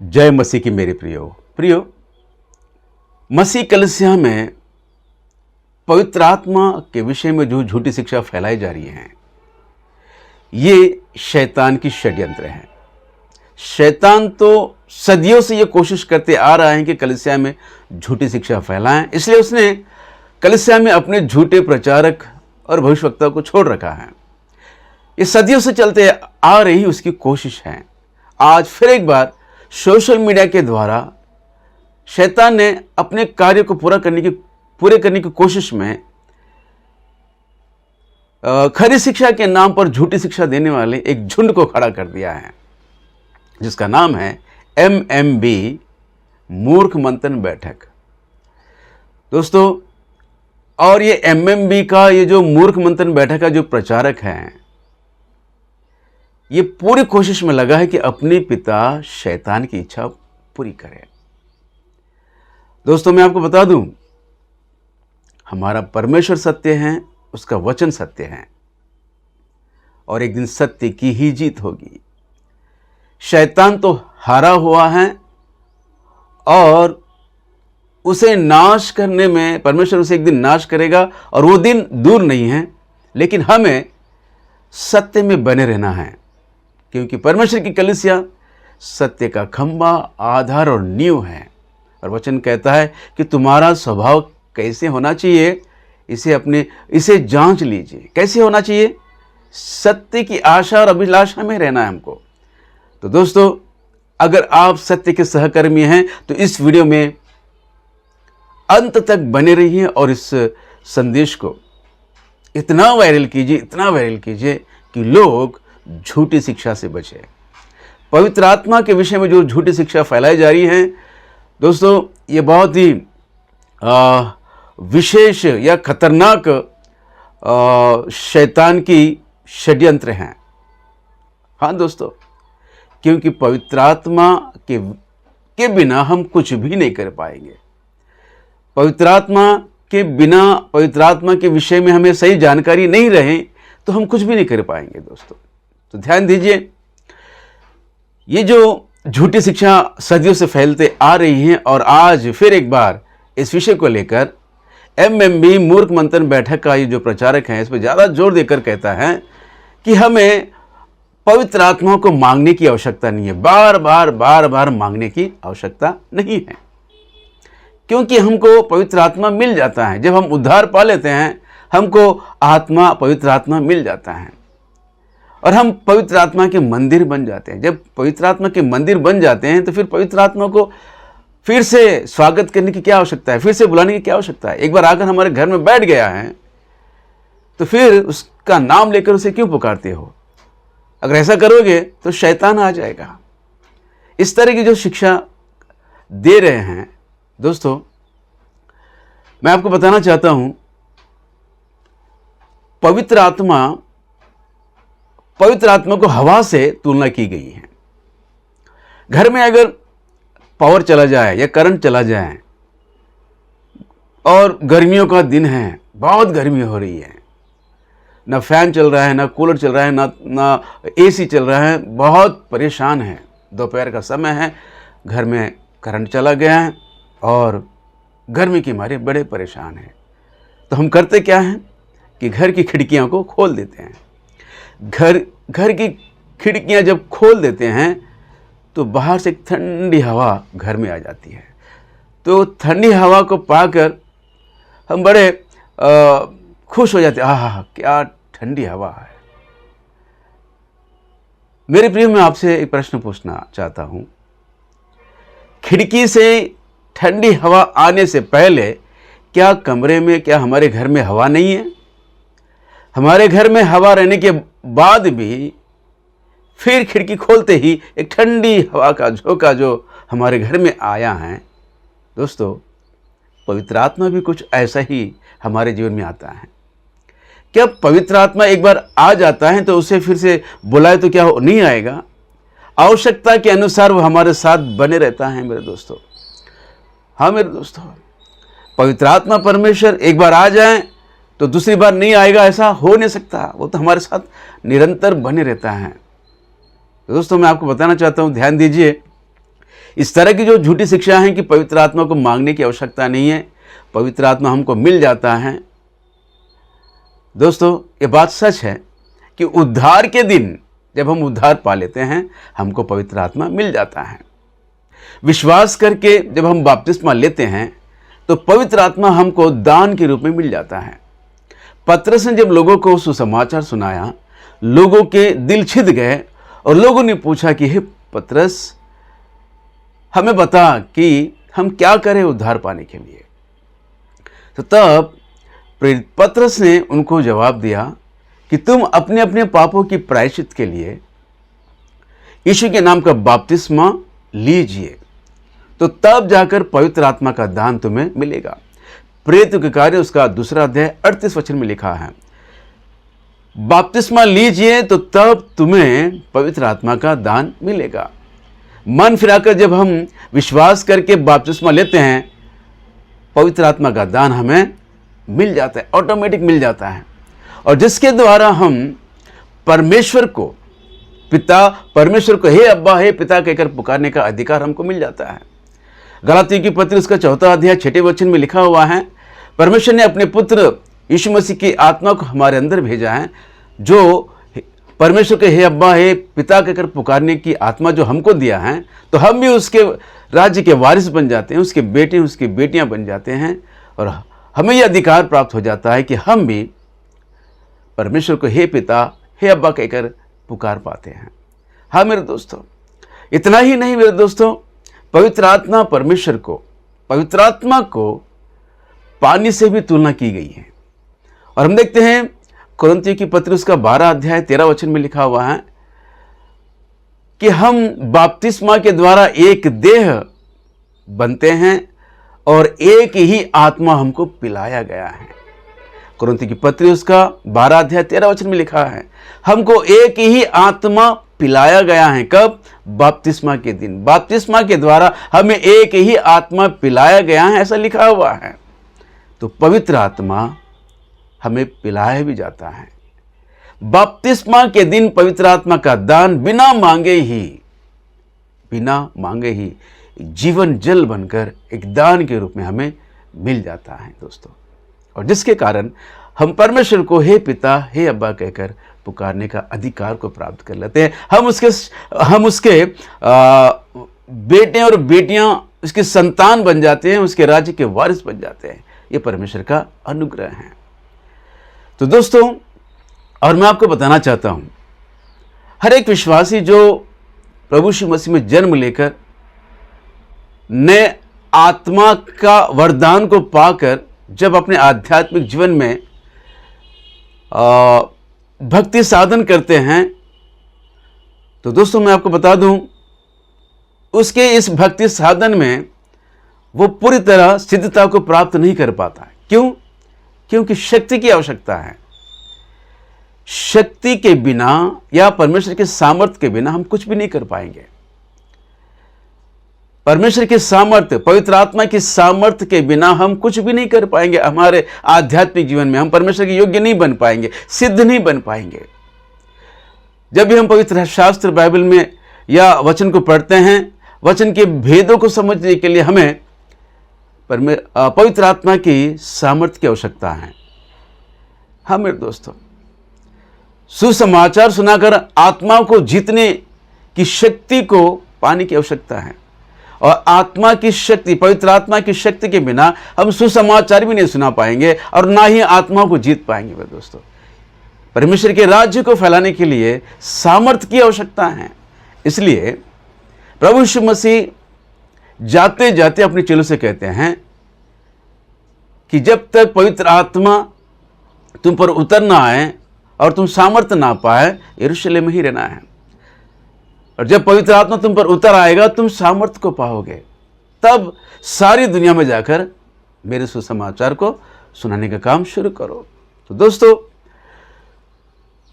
जय मसीह की मेरे प्रियो मसीह कलीसिया में पवित्र आत्मा के विषय में जो झूठी शिक्षा फैलाई जा रही है, ये शैतान की षड्यंत्र है। शैतान तो सदियों से ये कोशिश करते आ रहा है कि कलीसिया में झूठी शिक्षा फैलाएं, इसलिए उसने कलीसिया में अपने झूठे प्रचारक और भविष्यवक्ता को छोड़ रखा है। ये सदियों से चलते आ रही उसकी कोशिश है। आज फिर एक बार सोशल मीडिया के द्वारा शैतान ने अपने कार्य को पूरे करने की कोशिश में खरी शिक्षा के नाम पर झूठी शिक्षा देने वाले एक झुंड को खड़ा कर दिया है, जिसका नाम है MMB मूर्ख मंथन बैठक। दोस्तों, और ये MMB का ये जो मूर्ख मंथन बैठक का जो प्रचारक है, ये पूरी कोशिश में लगा है कि अपने पिता शैतान की इच्छा पूरी करे। दोस्तों, मैं आपको बता दूं, हमारा परमेश्वर सत्य है, उसका वचन सत्य है, और एक दिन सत्य की ही जीत होगी। शैतान तो हारा हुआ है और उसे नाश करने में परमेश्वर उसे एक दिन नाश करेगा, और वो दिन दूर नहीं है। लेकिन हमें सत्य में बने रहना है, क्योंकि परमेश्वर की कलीसिया सत्य का खंभा, आधार और नींव है। और वचन कहता है कि तुम्हारा स्वभाव कैसे होना चाहिए, इसे जांच लीजिए। कैसे होना चाहिए? सत्य की आशा और अभिलाषा में रहना है हमको। तो दोस्तों, अगर आप सत्य के सहकर्मी हैं तो इस वीडियो में अंत तक बने रहिए और इस संदेश को इतना वायरल कीजिए कि लोग झूठी शिक्षा से बचे। पवित्र आत्मा के विषय में जो झूठी शिक्षा फैलाई जा रही है, दोस्तों, ये बहुत ही विशेष या खतरनाक शैतान की षड्यंत्र हैं। हाँ दोस्तों, क्योंकि पवित्र आत्मा के बिना हम कुछ भी नहीं कर पाएंगे। पवित्र आत्मा के बिना, पवित्र आत्मा के विषय में हमें सही जानकारी नहीं रहे तो हम कुछ भी नहीं कर पाएंगे। दोस्तों, तो ध्यान दीजिए, ये जो झूठी शिक्षा सदियों से फैलते आ रही हैं, और आज फिर एक बार इस विषय को लेकर MMB मूर्ख मंथन बैठक का ये जो प्रचारक है, इस पर ज़्यादा जोर देकर कहता है कि हमें पवित्र आत्मा को मांगने की आवश्यकता नहीं है, बार बार मांगने की आवश्यकता नहीं है, क्योंकि हमको पवित्र आत्मा मिल जाता है। जब हम उद्धार पा लेते हैं, हमको पवित्र आत्मा मिल जाता है, और हम पवित्र आत्मा के मंदिर बन जाते हैं। जब पवित्र आत्मा के मंदिर बन जाते हैं तो फिर पवित्र आत्मा को फिर से स्वागत करने की क्या आवश्यकता है, फिर से बुलाने की क्या आवश्यकता है। एक बार आकर हमारे घर में बैठ गया है तो फिर उसका नाम लेकर उसे क्यों पुकारते हो? अगर ऐसा करोगे तो शैतान आ जाएगा। इस तरह की जो शिक्षा दे रहे हैं, दोस्तों, मैं आपको बताना चाहता हूं, पवित्र आत्मा को हवा से तुलना की गई है। घर में अगर पावर चला जाए या करंट चला जाए, और गर्मियों का दिन है, बहुत गर्मी हो रही है, ना फैन चल रहा है, ना कूलर चल रहा है, ना AC चल रहा है, बहुत परेशान है। दोपहर का समय है, घर में करंट चला गया है और गर्मी के मारे बड़े परेशान हैं। तो हम करते क्या हैं कि घर की खिड़कियों को खोल देते हैं। घर की खिड़कियां जब खोल देते हैं तो बाहर से एक ठंडी हवा घर में आ जाती है। तो ठंडी हवा को पाकर हम बड़े खुश हो जाते हैं। आहा, क्या ठंडी हवा है। मेरे प्रिय, मैं आपसे एक प्रश्न पूछना चाहता हूं, खिड़की से ठंडी हवा आने से पहले क्या हमारे घर में हवा नहीं है? हमारे घर में हवा रहने के बाद भी फिर खिड़की खोलते ही एक ठंडी हवा का झोंका जो हमारे घर में आया है। दोस्तों, पवित्र आत्मा भी कुछ ऐसा ही हमारे जीवन में आता है। क्या पवित्र आत्मा एक बार आ जाता है तो उसे फिर से बुलाए तो क्या नहीं आएगा? आवश्यकता के अनुसार वो हमारे साथ बने रहता है मेरे दोस्तों। हाँ मेरे दोस्तों, पवित्र आत्मा परमेश्वर एक बार आ जाए तो दूसरी बार नहीं आएगा, ऐसा हो नहीं सकता। वो तो हमारे साथ निरंतर बने रहता है। दोस्तों, मैं आपको बताना चाहता हूं, ध्यान दीजिए, इस तरह की जो झूठी शिक्षा है कि पवित्र आत्मा को मांगने की आवश्यकता नहीं है, पवित्र आत्मा हमको मिल जाता है। दोस्तों, ये बात सच है कि उद्धार के दिन जब हम उद्धार पा लेते हैं, हमको पवित्र आत्मा मिल जाता है। विश्वास करके जब हम बपतिस्मा लेते हैं तो पवित्र आत्मा हमको दान के रूप में मिल जाता है। पतरस ने जब लोगों को सुसमाचार सुनाया, लोगों के दिल छिद गए और लोगों ने पूछा कि हे पतरस, हमें बता कि हम क्या करें उद्धार पाने के लिए। तो तब प्रेरित पतरस ने उनको जवाब दिया कि तुम अपने अपने पापों की प्रायश्चित के लिए यीशु के नाम का बपतिस्मा लीजिए, तो तब जाकर पवित्र आत्मा का दान तुम्हें मिलेगा। प्रेरितों के कार्य उसका 2 अध्याय 38 वचन में लिखा है, बपतिस्मा लीजिए तो तब तुम्हें पवित्र आत्मा का दान मिलेगा। मन फिराकर जब हम विश्वास करके बपतिस्मा लेते हैं, पवित्र आत्मा का दान हमें मिल जाता है, ऑटोमेटिक मिल जाता है, और जिसके द्वारा हम परमेश्वर को परमेश्वर को हे अब्बा हे पिता कहकर पुकारने का अधिकार हमको मिल जाता है। गलातियों की पत्री उसका 4 अध्याय 6 वचन में लिखा हुआ है, परमेश्वर ने अपने पुत्र यीशु मसीह की आत्मा को हमारे अंदर भेजा है, जो परमेश्वर के हे अब्बा हे पिता कहकर पुकारने की आत्मा जो हमको दिया है, तो हम भी उसके राज्य के वारिस बन जाते हैं, उसके बेटे उसकी बेटियां बन जाते हैं, और हमें यह अधिकार प्राप्त हो जाता है कि हम भी परमेश्वर को हे पिता हे अब्बा कहकर पुकार पाते हैं। हाँ मेरे दोस्तों, इतना ही नहीं मेरे दोस्तों, पवित्र आत्मा को पानी से भी तुलना की गई है। और हम देखते हैं कुरिन्थियों की पत्री उसका 12 अध्याय 13 वचन में लिखा हुआ है कि हम बपतिस्मा के द्वारा एक देह बनते हैं और एक ही आत्मा हमको पिलाया गया है। कुरिन्थियों की पत्री उसका 12 अध्याय 13 वचन में लिखा है, हमको एक ही आत्मा पिलाया गया है। कब? बपतिस्मा के दिन। बपतिस्मा के द्वारा हमें एक ही आत्मा पिलाया गया है, ऐसा लिखा हुआ है। तो पवित्र आत्मा हमें पिलाया भी जाता है। बपतिस्मा के दिन पवित्र आत्मा का दान बिना मांगे ही जीवन जल बनकर एक दान के रूप में हमें मिल जाता है दोस्तों, और जिसके कारण हम परमेश्वर को हे पिता हे अब्बा कहकर पुकारने का अधिकार को प्राप्त कर लेते हैं। हम उसके बेटे और बेटियां, उसके संतान बन जाते हैं, उसके राज्य के वारिस बन जाते हैं। ये परमेश्वर का अनुग्रह है। तो दोस्तों, और मैं आपको बताना चाहता हूं, हर एक विश्वासी जो प्रभु यीशु मसीह में जन्म लेकर नए आत्मा का वरदान को पाकर जब अपने आध्यात्मिक जीवन में भक्ति साधन करते हैं, तो दोस्तों मैं आपको बता दूं, उसके इस भक्ति साधन में वो पूरी तरह सिद्धता को प्राप्त नहीं कर पाता है। क्यों? क्योंकि शक्ति की आवश्यकता है। शक्ति के बिना या परमेश्वर के सामर्थ्य के बिना हम कुछ भी नहीं कर पाएंगे। परमेश्वर के सामर्थ्य, पवित्र आत्मा की सामर्थ्य के बिना हम कुछ भी नहीं कर पाएंगे। हमारे आध्यात्मिक जीवन में हम परमेश्वर के योग्य नहीं बन पाएंगे, सिद्ध नहीं बन पाएंगे। जब भी हम पवित्र शास्त्र बाइबल में या वचन को पढ़ते हैं, वचन के भेदों को समझने के लिए हमें पवित्र आत्मा की सामर्थ्य की आवश्यकता है। हाँ मेरे दोस्तों, सुसमाचार सुनाकर आत्मा को जीतने की शक्ति को पाने की आवश्यकता है, और आत्मा की शक्ति, पवित्र आत्मा की शक्ति के बिना हम सुसमाचार भी नहीं सुना पाएंगे और ना ही आत्मा को जीत पाएंगे। मेरे दोस्तों, परमेश्वर के राज्य को फैलाने के लिए सामर्थ्य की आवश्यकता है। इसलिए प्रभु यीशु मसीह जाते जाते अपने चेलों से कहते हैं कि जब तक पवित्र आत्मा तुम पर उतर ना आए और तुम सामर्थ्य ना पाए, यरूशलेम में ही रहना है। और जब पवित्र आत्मा तुम पर उतर आएगा, तुम सामर्थ्य को पाओगे, तब सारी दुनिया में जाकर मेरे सुसमाचार को सुनाने का काम शुरू करो। तो दोस्तों,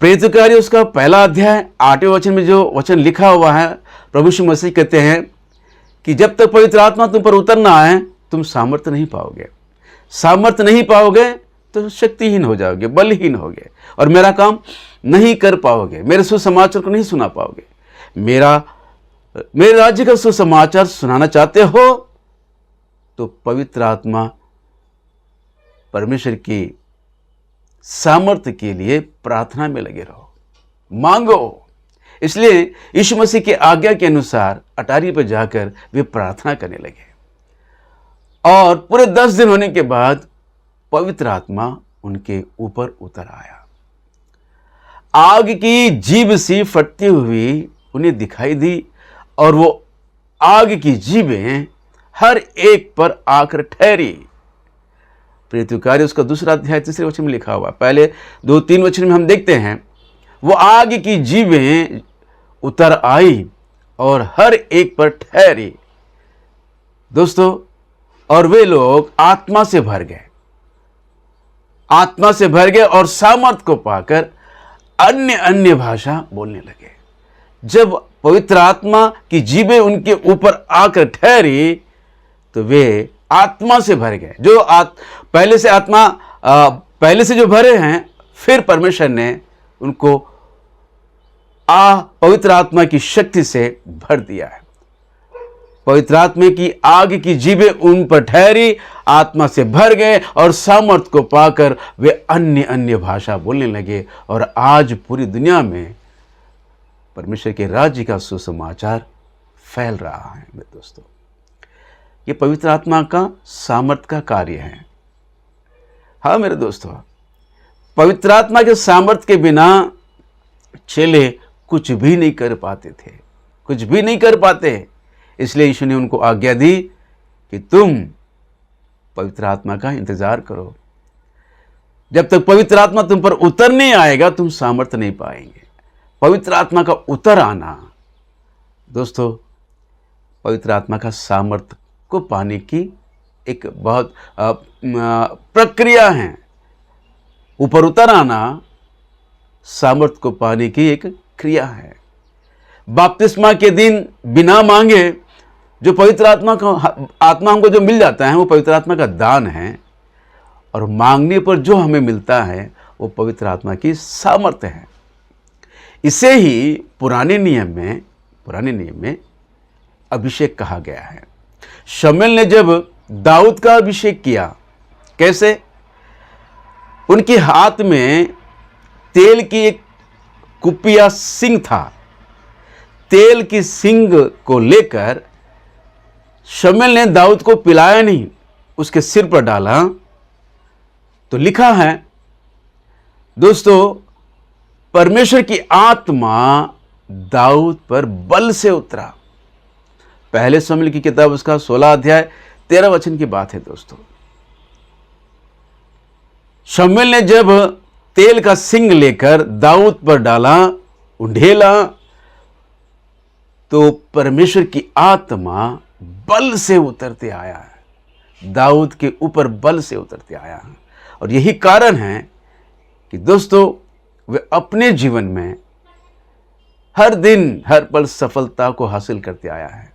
प्रेरित कार्य उसका 1 अध्याय 8वें वचन में जो वचन लिखा हुआ है, प्रभु यीशु मसीह कहते हैं कि जब तक पवित्र आत्मा तुम पर उतर ना आए, तुम सामर्थ्य नहीं पाओगे। सामर्थ्य नहीं पाओगे तो शक्तिहीन हो जाओगे, बलहीन होगे, और मेरा काम नहीं कर पाओगे, मेरे सुसमाचार को नहीं सुना पाओगे। मेरा मेरे राज्य का सुसमाचार सुनाना चाहते हो तो पवित्र आत्मा परमेश्वर की सामर्थ्य के लिए प्रार्थना में लगे रहो, मांगो। इसलिए यीशु मसीह की आज्ञा के अनुसार अटारी पर जाकर वे प्रार्थना करने लगे और पूरे 10 दिन होने के बाद पवित्र आत्मा उनके ऊपर उतर आया। आग की जीभ सी फटती हुई उन्हें दिखाई दी और वो आग की जीभें हर एक पर आकर ठहरी। प्रेरितों के कार्य उसका 2 अध्याय 3 वचन में लिखा हुआ। पहले 2-3 वचन में हम देखते हैं वो आग की जीभें उतर आई और हर एक पर ठहरी। दोस्तों, और वे लोग आत्मा से भर गए, आत्मा से भर गए और सामर्थ को पाकर अन्य अन्य भाषा बोलने लगे। जब पवित्र आत्मा की जीभें उनके ऊपर आकर ठहरी तो वे आत्मा से भर गए। जो पहले से जो भरे हैं, फिर परमेश्वर ने उनको पवित्र आत्मा की शक्ति से भर दिया है। पवित्र आत्मा की आग की जीभें उन पर ठहरी, आत्मा से भर गए और सामर्थ को पाकर वे अन्य अन्य भाषा बोलने लगे। और आज पूरी दुनिया में परमेश्वर के राज्य का सुसमाचार फैल रहा है। मेरे दोस्तों, ये पवित्र आत्मा का सामर्थ का कार्य है। हाँ मेरे दोस्तों, पवित्र आत्मा के सामर्थ के बिना चेले कुछ भी नहीं कर पाते थे, कुछ भी नहीं कर पाते। इसलिए यीशु ने उनको आज्ञा दी कि तुम पवित्र आत्मा का इंतजार करो। जब तक पवित्र आत्मा तुम पर उतर नहीं आएगा, तुम सामर्थ्य नहीं पाएंगे। पवित्र आत्मा का उतर आना, दोस्तों, पवित्र आत्मा का सामर्थ्य को पाने की एक बहुत प्रक्रिया है। ऊपर उतर आना सामर्थ्य को पाने की एक क्रिया है। बपतिस्मा के दिन बिना मांगे जो पवित्र आत्मा हमको जो मिल जाता है, वो पवित्र आत्मा का दान है। और मांगने पर जो हमें मिलता है वो पवित्र आत्मा की सामर्थ्य है। इसे ही पुराने नियम में अभिषेक कहा गया है। शमूएल ने जब दाऊद का अभिषेक किया, कैसे? उनके हाथ में तेल की एक कुपिया सिंग था। तेल की सिंग को लेकर शमूएल ने दाऊद को पिलाया नहीं, उसके सिर पर डाला। तो लिखा है दोस्तों, परमेश्वर की आत्मा दाऊद पर बल से उतरा। पहले शमूएल की किताब उसका 16 अध्याय 13 वचन की बात है। दोस्तों, शमूएल ने जब तेल का सिंग लेकर दाऊद पर डाला, उंडेला, तो परमेश्वर की आत्मा बल से उतरते आया है, दाऊद के ऊपर बल से उतरते आया है। और यही कारण है कि दोस्तों, वे अपने जीवन में हर दिन हर पल सफलता को हासिल करते आया है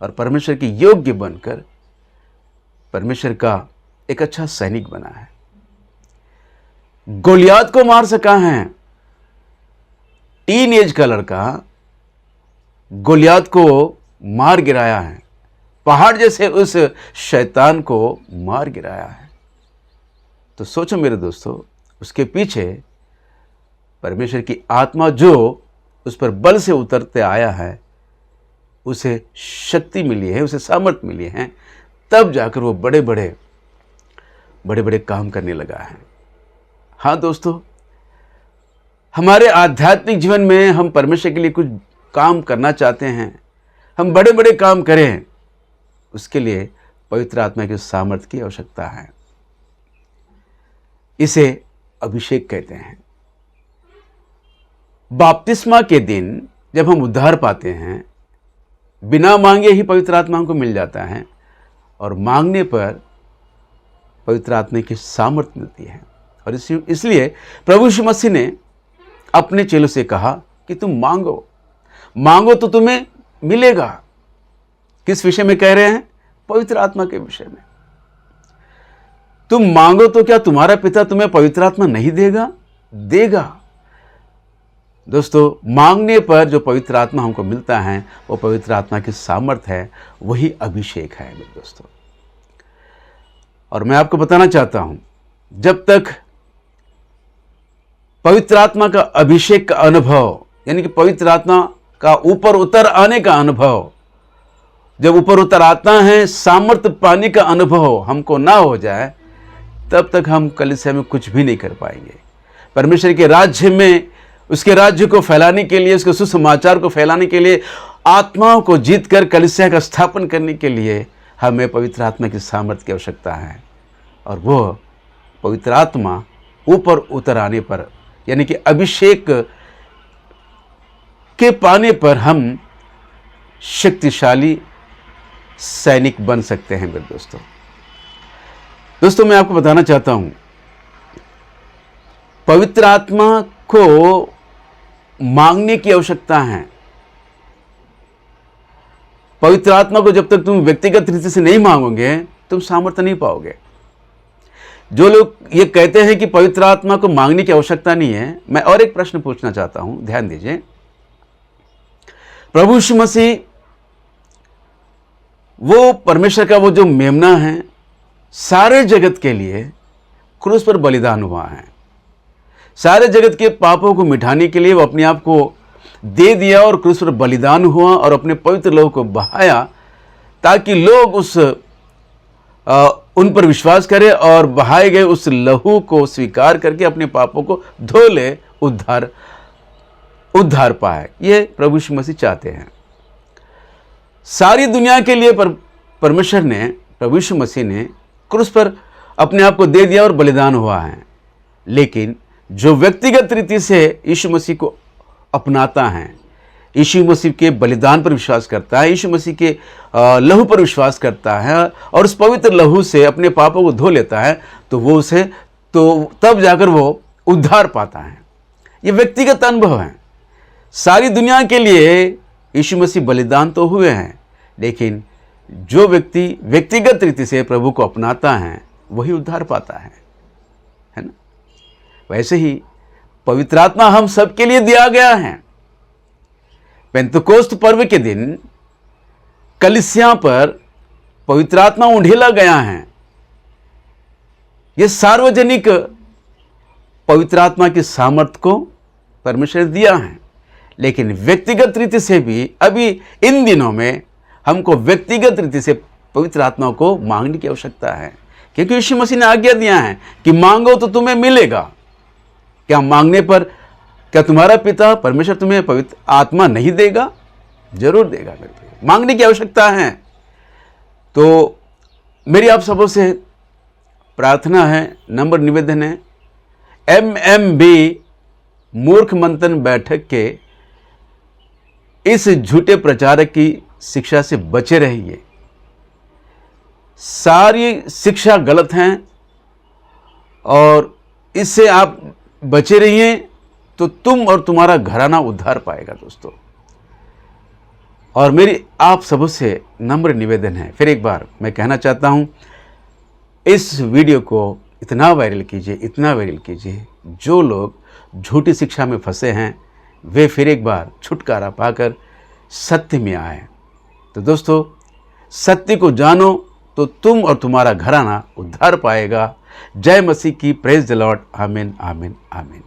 और परमेश्वर के योग्य बनकर परमेश्वर का एक अच्छा सैनिक बना है। गोलियात को मार सका है। टीन एज का लड़का गोलियात को मार गिराया है, पहाड़ जैसे उस शैतान को मार गिराया है। तो सोचो मेरे दोस्तों, उसके पीछे परमेश्वर की आत्मा जो उस पर बल से उतरते आया है, उसे शक्ति मिली है, उसे सामर्थ्य मिली है, तब जाकर वो बड़े बड़े काम करने लगा है। हाँ दोस्तों, हमारे आध्यात्मिक जीवन में हम परमेश्वर के लिए कुछ काम करना चाहते हैं, हम बड़े बड़े काम करें, उसके लिए पवित्र आत्मा की सामर्थ्य की आवश्यकता है। इसे अभिषेक कहते हैं। बपतिस्मा के दिन जब हम उद्धार पाते हैं, बिना मांगे ही पवित्र आत्मा हमको मिल जाता है और मांगने पर पवित्र आत्मा की सामर्थ्य मिलती है। और इसलिए प्रभु यीशु मसीह ने अपने चेलों से कहा कि तुम मांगो तो तुम्हें मिलेगा। किस विषय में कह रहे हैं? पवित्र आत्मा के विषय में। तुम मांगो तो क्या तुम्हारा पिता तुम्हें पवित्र आत्मा नहीं देगा? देगा। दोस्तों, मांगने पर जो पवित्र आत्मा हमको मिलता है वो पवित्र आत्मा की सामर्थ्य है, वही अभिषेक है मेरे दोस्तों। और मैं आपको बताना चाहता हूं, जब तक पवित्र आत्मा का अभिषेक का अनुभव, यानी कि पवित्र आत्मा का ऊपर उतर आने का अनुभव, जब ऊपर उतर आता है, सामर्थ्य पाने का अनुभव हमको ना हो जाए, तब तक हम कलीसिया में कुछ भी नहीं कर पाएंगे। परमेश्वर के राज्य में, उसके राज्य को फैलाने के लिए, उसके सुसमाचार को फैलाने के लिए, आत्माओं को जीतकर कलीसिया का स्थापन करने के लिए हमें पवित्र आत्मा की सामर्थ्य की आवश्यकता है। और वो पवित्र आत्मा ऊपर उतर आने पर, यानी कि अभिषेक के पाने पर हम शक्तिशाली सैनिक बन सकते हैं मेरे दोस्तों। दोस्तों, मैं आपको बताना चाहता हूं, पवित्र आत्मा को मांगने की आवश्यकता है। पवित्र आत्मा को जब तक तुम व्यक्तिगत रीति से नहीं मांगोगे, तुम सामर्थ्य नहीं पाओगे। जो लोग ये कहते हैं कि पवित्र आत्मा को मांगने की आवश्यकता नहीं है, मैं और एक प्रश्न पूछना चाहता हूं, ध्यान दीजिए। प्रभु यीशु मसीह, वो परमेश्वर का वो जो मेमना है, सारे जगत के लिए क्रूस पर बलिदान हुआ है। सारे जगत के पापों को मिटाने के लिए वो अपने आप को दे दिया और क्रूस पर बलिदान हुआ और अपने पवित्र लहू को बहाया, ताकि लोग उन पर विश्वास करें और बहाए गए उस लहू को स्वीकार करके अपने पापों को धो ले, उद्धार पाए। ये प्रभु यीशु मसीह चाहते हैं। सारी दुनिया के लिए परमेश्वर ने, प्रभु यीशु मसीह ने क्रूस पर अपने आप को दे दिया और बलिदान हुआ है। लेकिन जो व्यक्तिगत रीति से यीशु मसीह को अपनाता है, यीशु मसीह के बलिदान पर विश्वास करता है, यीशु मसीह के लहू पर विश्वास करता है और उस पवित्र लहू से अपने पापों को धो लेता है, तो तब जाकर वो उद्धार पाता है। ये व्यक्तिगत अनुभव है। सारी दुनिया के लिए यीशु मसीह बलिदान तो हुए हैं, लेकिन जो व्यक्ति व्यक्तिगत रीति से प्रभु को अपनाता है, वही उद्धार पाता है ना। वैसे ही पवित्र आत्मा हम सबके लिए दिया गया है। पेंतकोस्त पर्व के दिन कलीसिया पर पवित्र आत्मा उंडेला गया है। यह सार्वजनिक पवित्र आत्मा की सामर्थ्य को परमेश्वर ने दिया है, लेकिन व्यक्तिगत रीति से भी अभी इन दिनों में हमको व्यक्तिगत रीति से पवित्र आत्मा को मांगने की आवश्यकता है, क्योंकि यीशु मसीह ने आज्ञा दिया है कि मांगो तो तुम्हें मिलेगा। क्या मांगने पर क्या तुम्हारा पिता परमेश्वर तुम्हें पवित्र आत्मा नहीं देगा? जरूर देगा। मेरे भाई, मांगने की आवश्यकता है। तो मेरी आप सबों से प्रार्थना है, नम्र निवेदन है, MMB मूर्ख मंथन बैठक के इस झूठे प्रचारक की शिक्षा से बचे रहिए। सारी शिक्षा गलत हैं और इससे आप बचे रहिए, तो तुम और तुम्हारा घराना उद्धार पाएगा दोस्तों। और मेरी आप सबों से नम्र निवेदन है, फिर एक बार मैं कहना चाहता हूं, इस वीडियो को इतना वायरल कीजिए, इतना वायरल कीजिए। जो लोग झूठी शिक्षा में फंसे हैं, वे फिर एक बार छुटकारा पाकर सत्य में आए। तो दोस्तों, सत्य को जानो तो तुम और तुम्हारा घराना उद्धार पाएगा। जय मसीह की। Praise the Lord. आमीन, आमीन, आमीन।